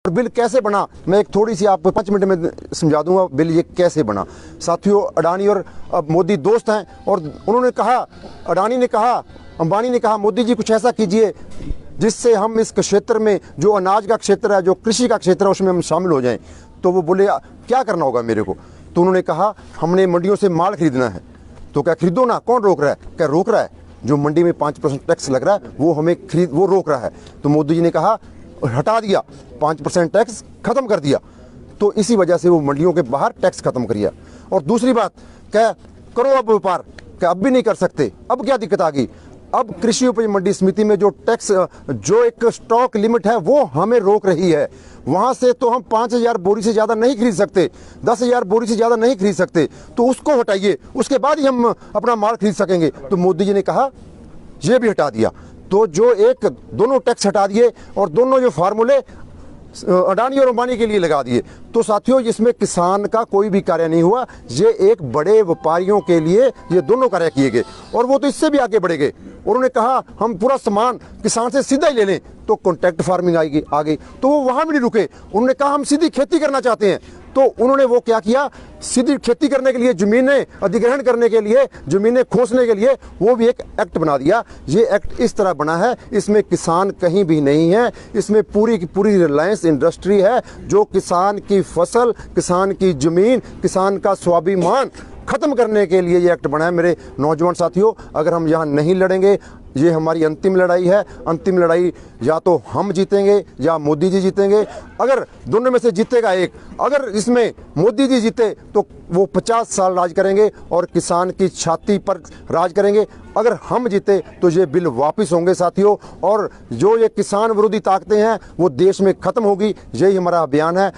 और बिल कैसे बना, मैं एक थोड़ी सी आप 5 मिनट में समझा दूंगा बिल ये कैसे बना। साथियों, अडानी और मोदी दोस्त हैं और उन्होंने कहा, अडानी ने कहा, अंबानी ने कहा, मोदी जी कुछ ऐसा कीजिए जिससे हम इस क्षेत्र में, जो अनाज का क्षेत्र है, जो कृषि का क्षेत्र है, उसमें हम शामिल हो जाएं। तो वो बोले क्या करना होगा मेरे को। तो उन्होंने कहा हमने मंडियों से माल खरीदना है। तो क्या खरीदो ना, कौन रोक रहा है, क्या रोक रहा है, जो मंडी में 5% टैक्स लग रहा है वो हमें वो रोक रहा है। तो मोदी जी ने कहा हटा दिया, 5% टैक्स खत्म कर दिया। तो इसी वजह से वो मंडियों के बाहर टैक्स खत्म कर दिया। और दूसरी बात, क्या करो अब व्यापार, क्या अब भी नहीं कर सकते, अब क्या दिक्कत आ गई। अब कृषि उपज मंडी समिति में जो टैक्स, जो एक स्टॉक लिमिट है वो हमें रोक रही है। वहां से तो हम 5000 बोरी से ज्यादा नहीं खरीद सकते, 10,000 बोरी से ज्यादा नहीं खरीद सकते। तो उसको हटाइए, उसके बाद ही हम अपना माल खरीद सकेंगे। तो मोदी जी ने कहा ये भी हटा दिया। तो जो एक दोनों टैक्स हटा दिए और दोनों जो फार्मूले अडानी और अंबानी के लिए लगा दिए। तो साथियों, इसमें किसान का कोई भी कार्य नहीं हुआ, ये एक बड़े व्यापारियों के लिए ये दोनों कार्य किए गए। और वो तो इससे भी आगे बढ़े गए। उन्होंने कहा हम पूरा सामान किसान से सीधा ही ले लें, तो कॉन्ट्रैक्ट फार्मिंग आएगी आगे। तो वो वहां भी नहीं रुके, उन्होंने कहा हम सीधी खेती करना चाहते हैं। तो उन्होंने वो क्या किया, सीधी खेती करने के लिए, जमीनें अधिग्रहण करने के लिए, जमीनें खोसने के लिए वो भी एक एक्ट बना दिया। ये एक्ट इस तरह बना है, इसमें किसान कहीं भी नहीं है, इसमें पूरी की पूरी रिलायंस इंडस्ट्री है, जो किसान की फसल, किसान की जमीन, किसान का स्वाभिमान खत्म करने के लिए ये एक्ट बना है। मेरे नौजवान साथियों, अगर हम यहाँ नहीं लड़ेंगे, ये हमारी अंतिम लड़ाई है। अंतिम लड़ाई या तो हम जीतेंगे या मोदी जी जीतेंगे। अगर दोनों में से जीतेगा एक, अगर इसमें मोदी जी जीते तो वो 50 साल राज करेंगे और किसान की छाती पर राज करेंगे। अगर हम जीते तो ये बिल वापस होंगे साथियों, और जो ये किसान विरोधी ताकतें हैं वो देश में खत्म होगी। यही हमारा अभियान है।